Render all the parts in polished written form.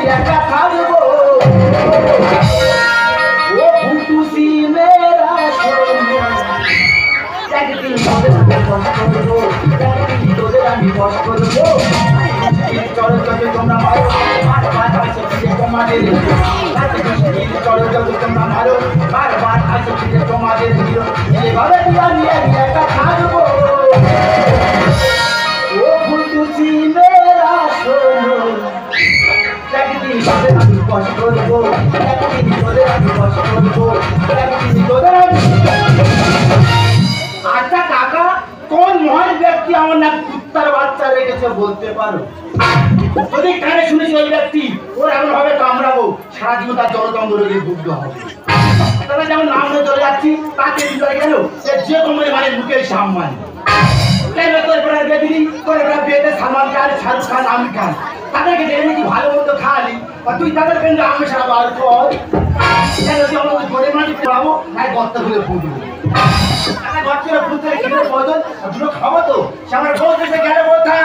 একা থাকবো ও ফুটুসি মেরা সোনা একদিন তোদের আমি বস করবো একদিন তোদের আমি বস করবো চলো চলো তোমরা মারো বারবার আসো ফিরে তোমাদের চলো চলো তোমরা মারো বারবার আসো ফিরে তোমাদের হিরো এভাবে আমি একা থাকবো ও ফুটুসি মেরা সোনা একদিন তোদের আমি বস করবো একদিন তোদের আমি বস করবো একদিন তোদের আমি আচ্ছা কাকা কোন মহান ব্যক্তি আমার নাম কুত্তার বাচ্চা রেখেছে বলতে পারো যদি কানে শুনেছি ওই ব্যক্তি ওর এমন ভাবে কামড়াবো সারা জীবন তার জলতঙ্গ রোগে ভুগতে হবে তবে যেমন নাম নিয়ে চলে যাচ্ছি তাকে ভিতরে গেল সে যে কোম্পানি মানে মুখের সামনে কেন তোর পরে বেদিনী তোর পরে বেদে সালমান খান শাহরুখ খান আমির খান তাদেরকে দেখে নাকি ভালো মন্দ খাওয়ালি বা তুই তাদের কেন্দ্রে আমি সারা বার কর কেন তুই আমাকে গরিব মানুষ পড়াবো আর গর্ত খুলে ফুটবো আমি গর্তের ফুটতে খেলে বদল দুটো খাবো তো সে আমার বউ দেশে গেলে কোথায়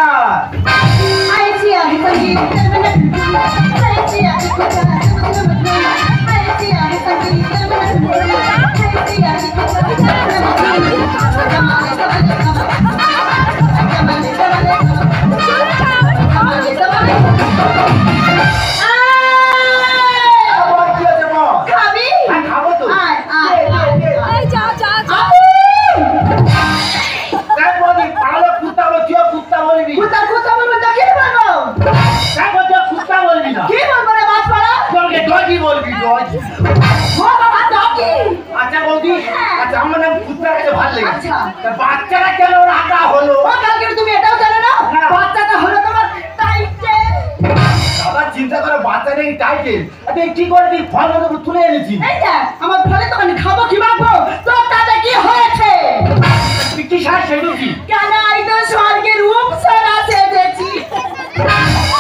বাচ্চাটা কেন রাখা হলো তুমি এটাও জানো না বাচ্চাটা হলো তোমার টাইটেল আবার চিন্তা করো বাচ্চাটা কি টাইটেল আরে কি করে তুই ফল মতো তুলে এনেছি এই যে আমার ফলে তো আমি খাবো কি মাখবো তো তাতে কি হয়েছে তুই কি সাজ সেজেছি কেন আই তো স্বর্গের রূপ সারা সেজেছি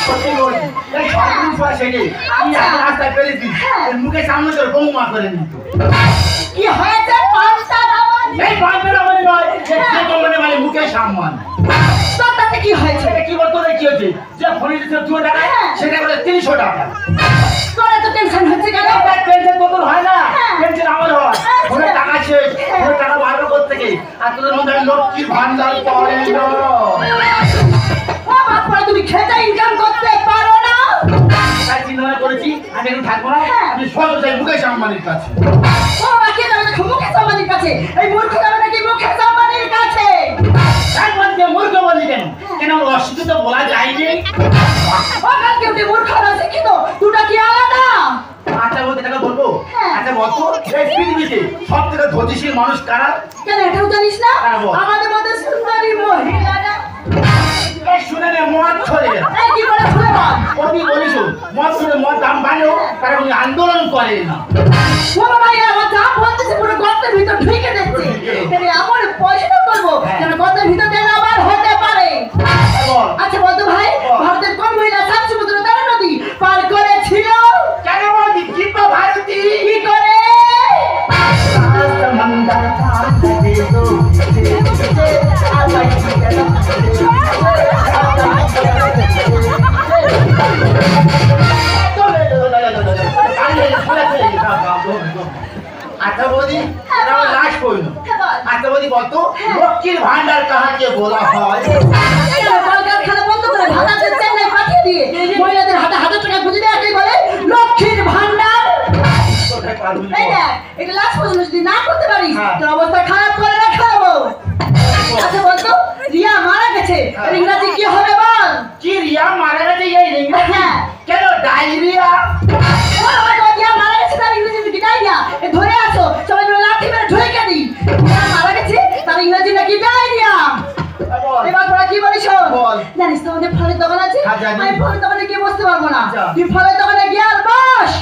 সত্যি বল এই স্বর্গের রূপ সারা সেজে আমি রাস্তা পেরেছি মুখে সামনে তোর বৌমা করে নিত কি হয়েছে পাঁচটা এই বাঁধের আমাদের নয় যে কোম্পানি মানে মুখে সম্মান তাতে কি হয়েছে কি বলতো কি হয়েছে যে ফোনে যে 200 টাকা সেটা করে 300 টাকা তোর এত টেনশন হচ্ছে কেন টেনশন তোর হয় না টেনশন আমার হয় ফোনে টাকা শেষ ফোনে টাকা ভালো করতে গিয়ে আর তোদের মধ্যে লক্ষ্মীর ভান্ডার পড়ে না বাবা পরে তুমি খেতে ইনকাম করতে পারো না তাই চিন্তা করেছি আমি এখন থাকবো না আমি সব যাই মুখে সম্মানের কাছে বাবা কে যাবে মুখে সম্মানের কাছে এই মূর্খ যাবে নাকি মুখে সম্মানের কাছে একবার যে মূর্খ বলি কেন অশিক্ষিত বলা যায়নি ওখান কেউ মূর্খ না শিক্ষিত দুটা কি আলাদা আচ্ছা বলতে টাকা বলবো আচ্ছা বলতো এই পৃথিবীতে সব থেকে ধৈর্যশীল মানুষ কারা কেন এটাও জানিস না আমাদের মধ্যে সুন্দরী মহিলারা এই শুনে নে মদ ছড়ে এই কি করে ছড়ে মদ বলিস মদ শুনে মদ দাম বাড়লো তারা উনি আন্দোলন করে না বলো ভাই আমার দাম বলতেছে পুরো গর্তের ভিতর ঢুকে যাচ্ছে তাহলে আমার পয়সা করবো যেন গর্তের ভিতর দিয়ে আবার হতে পারে আচ্ছা বলতো ভাই ভারতের কোন মহিলা সাত সমুদ্র তারা নদী পার করেছিল কেন বলছি কিংবা ভারতী কি করে সমুদ্র अच्छा बोली लास्ट कोई अच्छा बोली बोलतो लक्ष्मीर भांडार কাকে বলা হয় কলকারখানা বন্ধ করে ভাড়াদের চেন্নাই পাঠিয়ে দিয়ে মহিলাদের হাতে হাতে টাকা খুঁজে দেয় কে বলে লক্ষ্মীর ভান্ডার এই না এটা লাস্ট পর্যন্ত যদি না করতে পারিস তোর অবস্থা খারাপ করে রাখবো আচ্ছা বলতো রিয়া মারা গেছে ইংরেজি কি হবে বল কি রিয়া মারা গেছে এই ইংরেজি কেন ডায়রিয়া রিয়া মারা গেছে তার ইংরেজি কি ডায়রিয়া এ ধরে আছো সবাই মিলে লাঠি মেরে ঢুকে দিই রিয়া মারা গেছে তার ইংরেজি নাকি ডায়রিয়া এবার তোরা কি বলিস বল জানিস তো আমাদের ফলের দোকান আছে আমি ফলের দোকানে গিয়ে বসতে পারবো না তুই ফলের দোকানে গিয়ে আর বস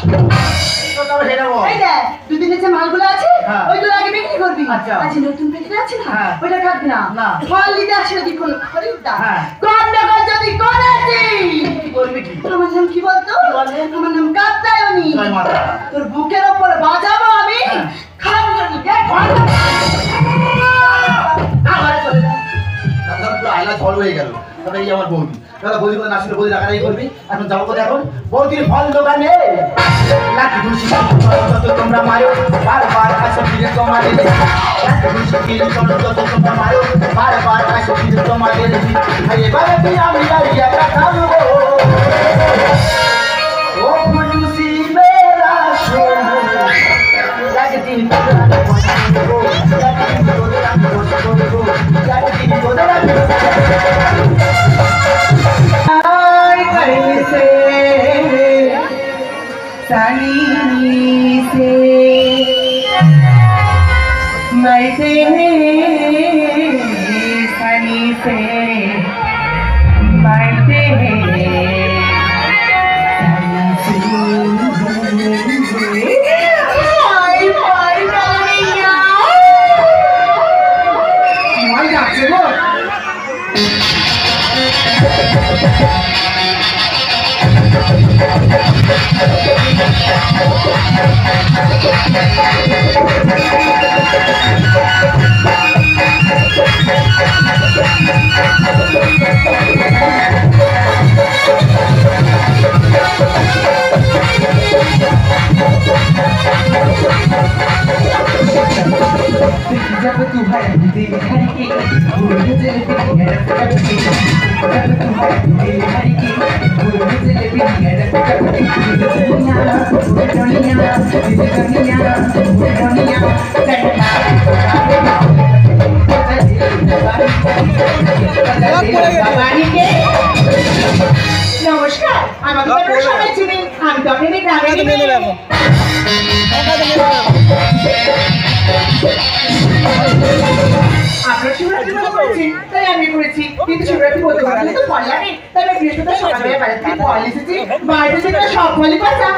এই দেখ দুদিন নিচে মালগুলো আছে ওইগুলো আগে বিক্রি করবি আচ্ছা নতুন প্যাকেট আছে না ওইটা কাটবি না ফল নিতে আসে যদি কোনো খরিদ্দার গন্ডগোল যদি করেছি কি করবি কি তোমার নাম কি বলতো আমার নাম কাত্তায়নী তোর বুকের উপর বাজাবো আমি খাম করবি দেখ আবার চলে যা দাদা পুরো আয়লা ঝড় হয়ে গেল দাদা এই আমার বৌদি দাদা বৌদি করে না শুনে বৌদি রাখারাই করবি এখন যাবো কোথায় এখন বৌদির ফল দোকানে লাঠি ঘুষি যত তোমরা মারো বারবার আসো ফিরে তোমাদের লাঠি ঘুষি ফিরে যত তোমরা মারো বারবার আসো ফিরে তোমাদের এবারে তুই আমি দাঁড়িয়ে কাটাবো ও ফুলুসি মেরা সোনা লাগতি जब तू है दिल हर की भूल दिल भी है कभी जब तू है दिल हर की भूल दिल भी है कभी दुनिया নমস্কার আমাকে আপনারা সবাই চিনেন আমি তো আপনাদের গ্রামের আপনার শিবরাত্রি মনে করেছেন তাই আমি করেছি কিন্তু শিবরাত্রি বলতে পারলে তো ফল লাগে তাই আমি বৃহস্পতিবার সকালবেলা বাজার থেকে ফল এসেছি বাড়িতে থেকে সব ফলই পচা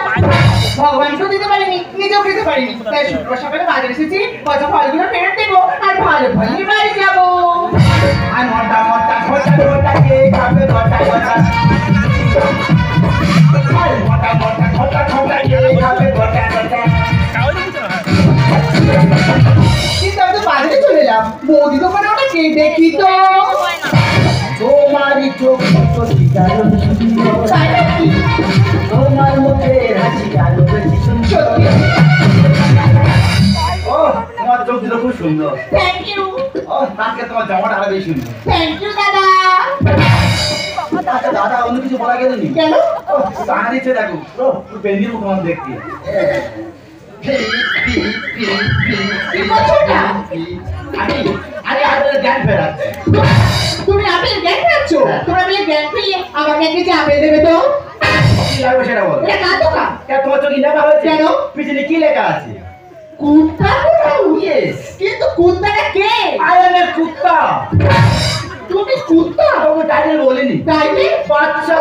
ভগবানকেও দিতে পারিনি নিজেও খেতে পারিনি তাই শুক্রবার সকালে বাজার এসেছি পচা ফলগুলো ফেরত দেবো আর ভালো ফল নিয়ে বাড়ি যাবো আর মোটা মোটা ছোটা ছোটা কে খাবে মোটা মোটা আর মোটা মোটা ছোটা ছোটা কে খাবে মোটা মোটা কিন্তু আমি তো বাজারে চলে এলাম বৌদি দোকানে ওটা কে দেখি তো তোমারই চোখ তো শিকারো তাই নাকি তোমার মুখে হাসি আলো বেশি সুন্দর সত্যি ও তোমার চোখ দুটো খুব সুন্দর থ্যাংক ইউ ও তাকে তোমার জামাটা আরো বেশি সুন্দর থ্যাংক ইউ দাদা আচ্ছা দাদা অন্য কিছু বলা গেল নি কেন ও টানা দিচ্ছে দেখো ও বেন্দির মতো আমার দেখতে আরে আরে জ্ঞান ফেরাচ্ছে তুমি আপেল জ্ঞান খাচ্ছো তুমি আপেল জ্ঞান পেয়ে আমাকে এক কেজি আপেল দেবে তো কি লাগবে সেটা বলো এটা কার দোকান তোমার চোখে লেখা হয়েছে কেন? পিছনে কি লেখা আছে কুত্তা কোথাও ইয়েস কিন্তু কুত্তাটা কে আই এম এ কুত্তা তুমি কুত্তা তবু টাইটেল বলিনি তাইলে বাচ্চা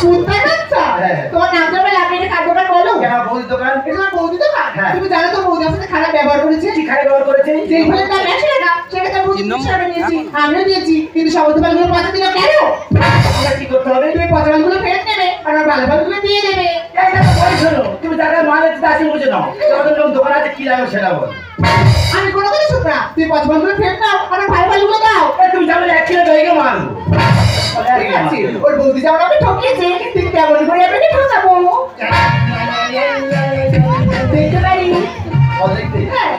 কুত্তা বাচ্চা হ্যাঁ। তোমার নামটা বলে আপনি এটা কার দোকান বলো কেন বৌদির দোকান এটা তোমার বৌদি দোকান হ্যাঁ। তুমি জানো তো বৌদি আপনার সাথে খারাপ ব্যবহার করেছে কি খারাপ ব্যবহার করেছে যেই ফলের দাম 100 টাকা সেটা তার বৌদি 30 টাকা নিয়েছি আমিও দিয়েছি কিন্তু সমস্ত ফলগুলো পচা দিল কেন আমরা কি করতে হবে তুমি পচা ফলগুলো ফেরত নেবে আর আমার ভালো ফলগুলো দিয়ে দেবে এইটা তো বলছো তুমি টাকা মাল দিতে আসি বুঝে নাও তোমাদের লোক দোকান আছে কি লাগবে সেটা বল আমি কোনো কিছু শুনবো না তুমি পচা ফলগুলো ফেরত নাও আর আমার ভালো ফলগুলো দাও তুমি যাবে 1 কিলো দইকে মারবো ঠিক আছে ওর বৌদি যেমন আমাকে ঠকিয়েছে ঠিক তেমন করে আপনাকে ঠকাবো দেখতে পারি দেখতে হ্যাঁ।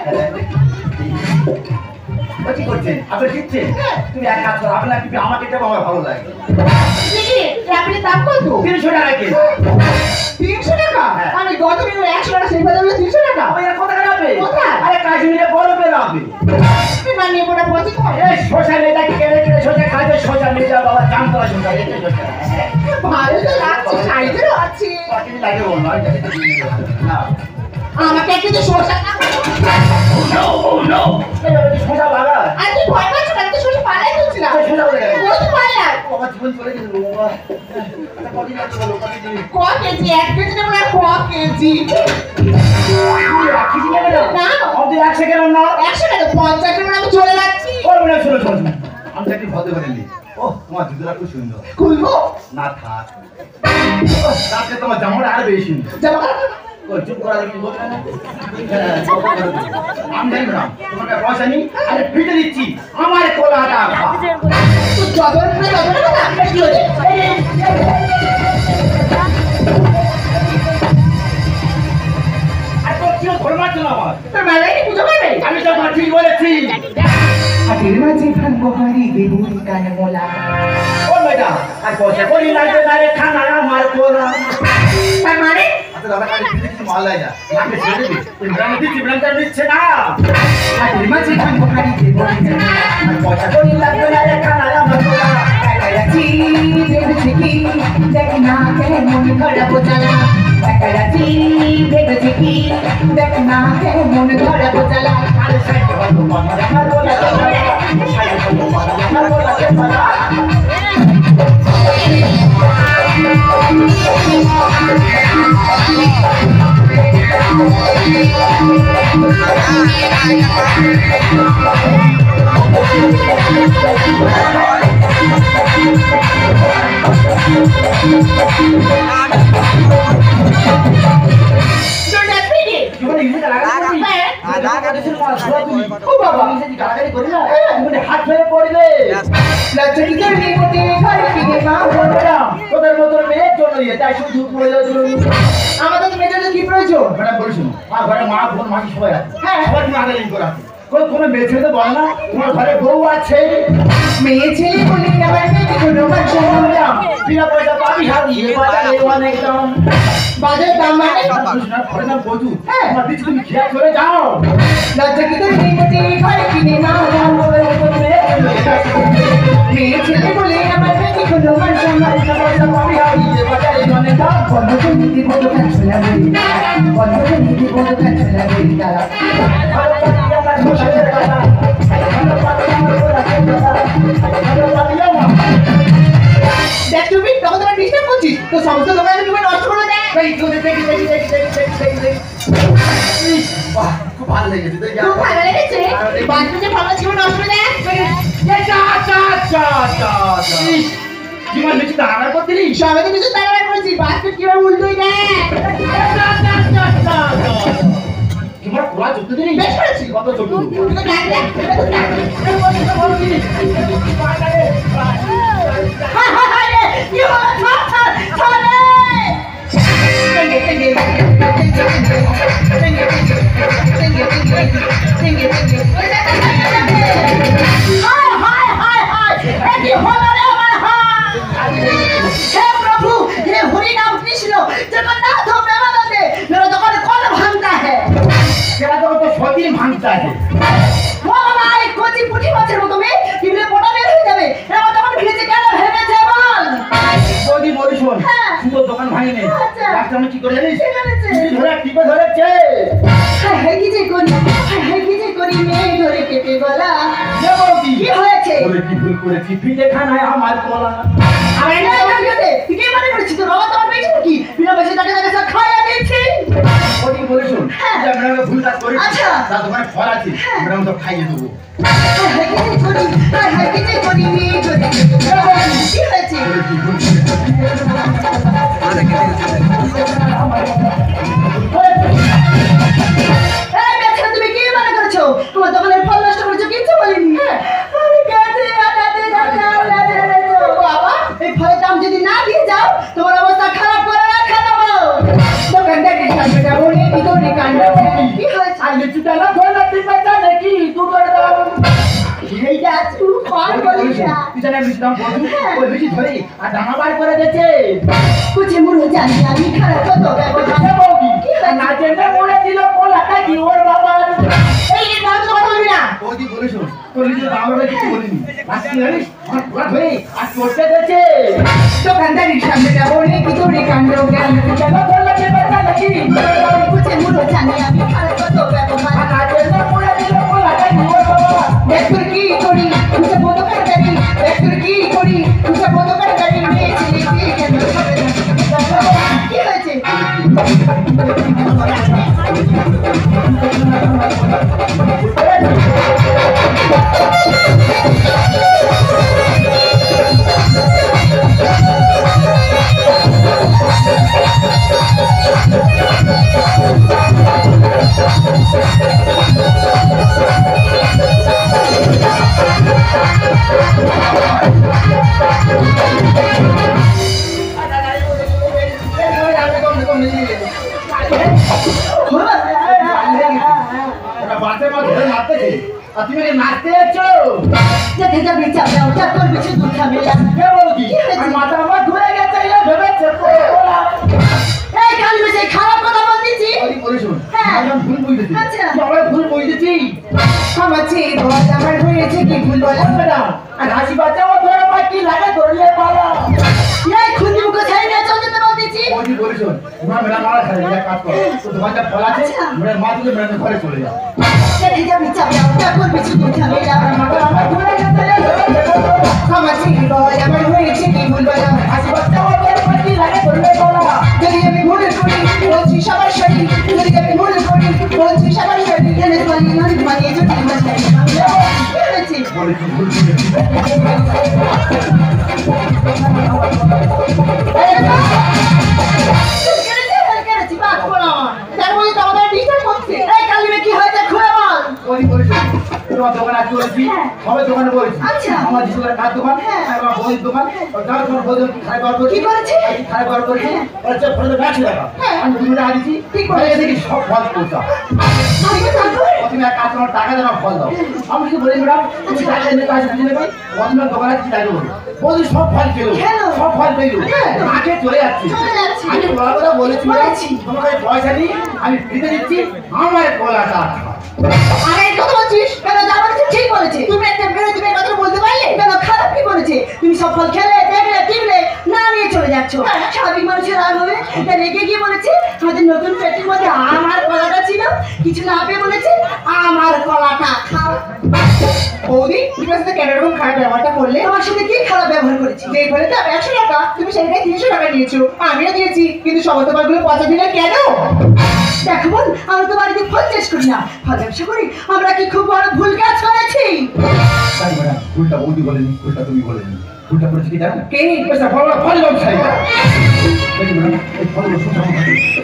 ও কি করছেন আপনি দিচ্ছেন তুমি এক কাজ করো আপনার কি আমাকে দেবো আমার ভালো লাগে দেখি আপেলের দাম কত 300 টাকা কেজি 300 টাকা হ্যাঁ। আমি গত দিন 100 টাকা সেই বাজারে 300 টাকা আমি এর কথা যাবে কোথায়? আরে কাশ্মীরে বরফে যাবে তুমি মানিয়ে পড়া পচিত হয় এই সোশ্যাল মিডিয়া কি কেড়ে কেড়ে সোজা খাইতে সোশ্যাল মিডিয়া বাবা জাম করা শুনতে এটা সোশ্যাল ভালো তো লাগছে সাইজেরও আছে পার্টি লাগে বল না না আমাকে একটু তো সরষা না নো এই সোজা লাগা আর তুই ভয় পাচ্ছ না তুই সরষা পালাই তুলছিলাম সোজা হয়ে গেল ওই তো পালাই বাবা জীবন চলে গেল বাবা এটা কদিন আছে বলো কদিন ক কেজি 1 কেজি নেবো না ক কেজি রাখি দিলে না না। আমাদের 1 সেকেন্ড না 100 টাকা 50 টাকা আমি চলে যাচ্ছি ও না শুনো শুনো আমি একটু ভদ্র করে নি ও তোমার দুধটা খুব সুন্দর খুলবো না থাক তাতে তোমার জামাটা আর বেশি সুন্দর জামা চুপ করা কি বলছে না আমি জানি না তোমার কাছে পয়সা নেই আরে ফিটে দিচ্ছি আমার কোলাটা তুই জগন করে না কি হচ্ছে আর তোর কি ঘর মারছ না আমার তোর মেলায় কি পুজো করবে আমি তো তোমার ঠিক বলেছি হাতের মাঝে ভাঙবো হাড়ি বেগুন কানে মোলা ও বেটা আর পয়সা করি লাগবে না রে খানা আমার কোলা তার মানে আচ্ছা দাদা কাছে ফিরে কিছু মাল লাই যা আমাকে ছেড়ে দিবি তুই ব্রাহ্মণ দিচ্ছি ব্রাহ্মণ দিচ্ছে না হাতের মাঝে ভাঙবো হাড়ি বেগুন কানে মোলা আর পয়সা করি লাগবে না রে খানা আমার কোলা একারাচি ভেবেছে কি দেখ না কেমন খারাপ জ্বালা একারাচি ভেবেছে কি দেখ না কেমন খারাপ জ্বালা আরে সাইড বন্ধ আমার কোলা সাইড বন্ধ আমার কোলা হাত ধরে পড়বে লজ্জিতের নিকটে ঘরে ফিরে মা বলরা তোদের মতন মেয়ের জন্য তাই শুধু পড়লো আমাদের তো মেয়েদের কি প্রয়োজন ম্যাডাম বলিস আর ঘরে মা বোন মাসি সবাই আছে হ্যাঁ। সবাই তুমি আগে লিঙ্ক করা কোনো মেয়ে ছেলে তো বলে না তোমার ঘরে বউ আছে মেয়ে ছেলে বলে আমার মেয়ে কোনো বাচ্চা বললাম বিনা পয়সা পাবি হাবি বাজারে অনেক দাম বাজার দাম মানে ঘরে দাম প্রচুর আমার দিচ্ছি তুমি খেয়া চলে যাও লজ্জিতের নিকটে ঘরে ফিরে মা মেয়ে ছেলে বলে আমার মেয়ে কোনো বাচ্চা বিনা পয়সা পাবি হাবি বাজারে অনেক দাম বন্ধকে নীতি বন্ধ কাছে লাগে বন্ধকে নীতি বন্ধ কাছে লাগে তারা ভালো পাতি আমার বসাতে পারা ভালো পাতি আমার বসাতে পারা ভালো পাতি আমার দেখ তুমি তখন তোমার ডিস্টার্ব করছিস তো সমস্ত দোকানে তুমি নষ্ট করে দেয় দেখি বাহ খুব ভালো লেগেছে তুই খুব ভালো লেগেছে বাচ্চাদের ভালো জীবন নষ্ট করে দেয় জীবন বেশি দাঁড়ার করছিলি সবাই তো কিছু তারা করেছি বাচ্চা কিভাবে উল্টোই দেয় তোমার খোলা চোদ্দ দিনই বেশ করেছি কত চোদ্দ তুমি তো ডাক দেখ কি হলো চলে तेरा तो छोटी भांगता है বৌদি বলি শোন শুধু দোকান ভাঙেনি লাস্ট আমি কি করে জানিস ধরে টিপে ধরেছে বৌদি কি হয়েছে বলে কি ভুল করেছি ফিটে খানায় আমার কলা আমি না জানতে তুই কি মনে করছিস তোর বাবা তোমার পেয়েছে কি বিনা পয়সা টাকা টাকা সব খাওয়া দিয়েছি বৌদি বলি শোন যে আমরা ভুল কাজ করি আচ্ছা। তার দোকানে ফল আছে আমরা সব খাইয়ে দেবো কি হয়েছে বলে কি ভুল করেছি এই বেচারা তুমি কি মনে করছো তোমার দোকানের ফল নষ্ট করেছো কিচ্ছু বলিনি আমি কাছে আনাতে বাবা এই ফলের দাম যদি না দিয়ে যাও তোমার অবস্থা খারাপ করে রাখা দেবো দোকানদারের সামনে যাবো নি ভিতরে কাণ্ড কি হয়েছে আর লিচুটা না ধরে টিপে নাকি তুই করে দাও এইটা তুই ফল বলিস না তুই জানি আমি দাম বলছি ওই বেশি ধরে আর দানা বার করে দিয়েছে কুচি মুড়ো জানি আমি খারাপ কত ব্যবহার কি হয়েছে না জেনে মরে দিল কোলাটা কি ওর বাবা এই নাম তো কথা বলবি না বৌদি বলে শোন তোর নিজের দামটা কিছু বলিনি আজকে জানিস আমার পুরা ধরে আর চড়তে গেছে দোকানদারের সামনে যাবো নি ভিতরে কাণ্ড জ্ঞান কেন বললে কি কথা নাকি কুচি মুড়ো জানি আমি খারাপ কত ব্যবহার না জেনে মরে দিল কোলাটা কি ওর বাবা দেখুর কি করি তুই বন্ধ কর গাড়ি দেখুর কি করি তুই বন্ধ কর গাড়ি মেয়ে ছেলে কি কেন কি হয়েছে Thank you. বাচ্চার মা ধরে মারতেছে আর তুমি নাচতে যাচ্ছ যেতে যাবি চাপা ওটা করবি শুধু ঝামেলা কে বলছি মাথা আমার ঘুরে গেছে ভেবেছে এই কাল বেশি খারাপ কথা বলতেছি ভুল বুঝতেছি আচ্ছা। ভুল বুঝতেছি আমাছি বল আমার হয়েছে কি ভুল বলো ম্যাডাম আর হাসি বাচ্চাও ধরে কি লাগে ধরলে পালা এই খুঁজি মুখে ছাই না চল যেতে বলতেছি ওই বলিস ম্যাডাম মারা খাই কাজ করো তো দোকানটা খোলা আছে ম্যাডাম মা তুলে ম্যাডাম ঘরে চলে যাও যেতে যাবি চাপা ওটা করবি শুধু ঝামেলা মাথা আমার ঘুরে গেছে আমাছি বল আমার হয়েছে কি ভুল বলো হাসি বাচ্চাও ধরে কি লাগে ধরলে পালা যদি আমি ভুল করি বলছি সবার সাথে যদি আমি ভুল করি বলছি সবার সাথে এনে বলি অনেক মানিয়ে যেতে বলছি কি হয়েছে বলে কি ভুল বুঝেছি কেড়েছি বাদ পড়া তার মধ্যে তো আমাদের ডিস্টার্ব হচ্ছে এই কালিমে কি হয়েছে খুলে বল ওই বলিস তোমার দোকানে আজ করেছি সবাই দোকানে বলেছি আচ্ছা। আমার জিসুরের কাজ দোকান আর আমার বইয়ের দোকান যাও তোমার বই খাই বার করে কি করেছে? খাই বার করে ওরা চেক করে গাছ লাগা হ্যাঁ। আমি 2 টাকা দিছি ঠিক করে দেখি সব ফল পৌঁছা আমি তারপর তুমি এক কাজ তোমার টাকা দেওয়া ফল দাও আমি কি বলি ম্যাডাম তুমি টাকা এনে কাজ দিয়ে নেবে অন্য দোকানে কি টাকা বলি বলি সব ফল খেলো খেলো। সব ফল খেলো হ্যাঁ। মাকে চলে যাচ্ছি চলে যাচ্ছি। আমি বলা কথা বলেছি বলেছি। তোমার কাছে পয়সা নেই আমি ফ্রিতে দিচ্ছি আমার কলাটা আরে এই কথা বলছিস কেন যা বলেছিস ঠিক বলেছে তুমি একটা বেরো তুমি এই কথা বলতে পারলে কেন খারাপ কি বলেছে তুমি সব ফল খেলে দেখলে টিপলে না নিয়ে চলে যাচ্ছ স্বাভাবিক মানুষের রাগ হবে তা রেগে গিয়ে বলেছে আমাদের নতুন পেটির মধ্যে আমার কলাটা ছিল কিছু না পেয়ে বলেছে আমার কলাটা খাও বৌদি তুমি সাথে কেন এরকম খারাপ ব্যবহারটা করলে তোমার সাথে কি খারাপ ব্যবহার করেছি যে ফলে তো 100 টাকা তুমি সেখানে 300 টাকা নিয়েছো আমিও দিয়েছি কিন্তু সমস্ত মালগুলো পয়সা দিলে কেন দেখো বোন আমরা তো বাড়িতে ফল চাষ করি না ফল ব্যবসা করি আমরা কি খুব বড় ভুল কাজ করেছি তাই ম্যাডাম ভুলটা বৌদি বলেনি ভুলটা তুমি বলেনি ভুলটা করেছি কি জানেন কে পয়সা ফল ফল ব্যবসায়ী দেখি ম্যাডাম এই ফলগুলো সুন্দর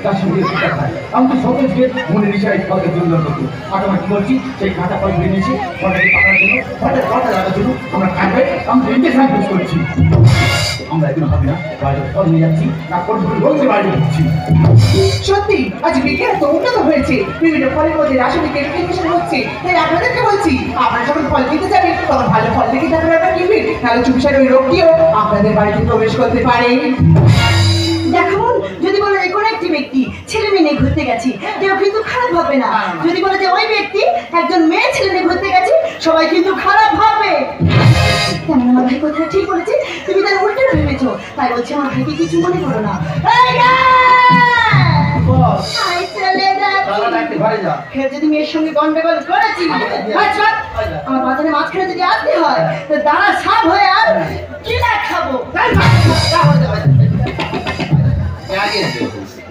তার সঙ্গে একটা খাই আমি তো সকলকে মনে নিচে এই ফলকে জন্য করবো আর আমরা কি বলছি সেই কাঁচা ফল কিনে নিয়েছি ফলটাকে পাকার জন্য ফলটা পাকা লাগার জন্য আমরা খাবে আমি তো ইন্টেকশন ইউজ করছি আমরা এখন ভাবি না বাইরে ফল নিয়ে যাচ্ছি না ফল রোজে বাইরে দিচ্ছি সত্যি আজ বিজ্ঞান তো উন্নত হয়েছে বিভিন্ন ফলের মধ্যে রাসায়নিক কেমিক্যাল হচ্ছে তাই আপনাদেরকে বলছি আপনারা যখন ফল কিনতে যাবেন তখন ভালো ফল দেখে তারপরে আপনারা কিনবেন নাহলে চুপিসার ওই রোগটিও আপনাদের বাড়িতে প্রবেশ করতে পারে দেখো যদি বলে যে কোনো একটি ব্যক্তি ছেলে মেয়ে নিয়ে ঘুরতে গেছি কেউ কিন্তু খারাপ হবে না যদি বলে যে ওই ব্যক্তি একজন মেয়ে ছেলে নিয়ে ঘুরতে গেছে সবাই কিন্তু খারাপ হবে তেমন আমার ভাই কথা ঠিক বলেছে তুমি তার উল্টো ভেবেছো তাই বলছি আমার ভাইকে কিছু মনে করো না এই গা! বস আই চলে যাচ্ছি। তাহলে ডাকতে ঘরে যা ফের যদি মেয়ের সঙ্গে গন্ডগোল করেছি আচ্ছা আমার বাজারে মাঝখানে যদি আসতে হয় তো দাঁড়া সাপ হয়ে আর কি না খাবো তাই না? যা হয়ে যাবে।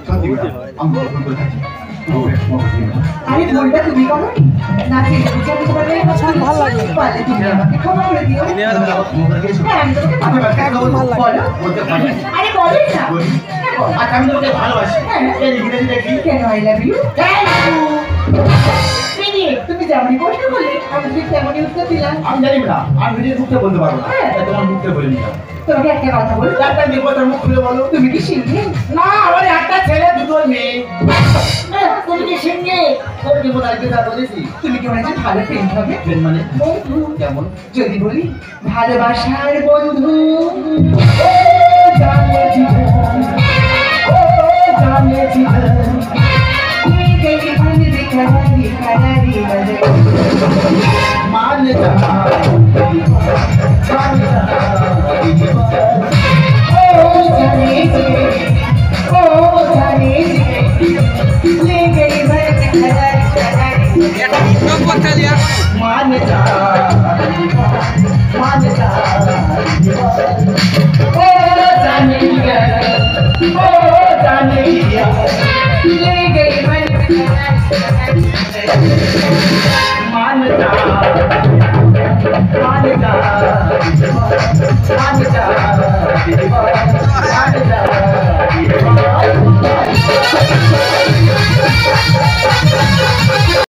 সত্যি ম্যাডাম আমি ভুল করে থাকি আরে ভুলটা তুমি করো নাচে বুঝাতে পারবে ভালো লাগে পারলে তুমি আমাকে ক্ষমা করে দিও হ্যাঁ আমি তোমাকে ক্ষমা করে দেব। বলো আরে বলো না আচ্ছা আমি তোমাকে ভালোবাসি এই ইংরেজি দেখি কেন আই লাভ ইউ তুমি যেমনই প্রশ্ন করলে আমি ঠিক তেমনই উত্তর দিলাম আমি জানি না আমি নিজের মুখে বলতে পারবো না তাই তোমার মুখে বলে নিলাম তোমাকে একটা কথা বলি একটা বিপদের মুখ খুলে বলো তুমি কি শিখবে না আমার একটা ছেলে দুটো মেয়ে তুমি কি সিঙ্গে তোর বিপদ আসবে তা বলেছি তুমি কি মনে হয় ভালো ফ্রেন্ড হবে ফ্রেন্ড মানে বন্ধু কেমন যদি বলি ভালোবাসার বন্ধু ও জানে জীবন ও জানে জীবন এই গেলি ভাঙি দেখারি খারারি বাজে মান যা ও জানে জীবন ও জানে জীবন ले गई भर खारारी खारारी मान जा ओ जाने लिया ओ जाने लिया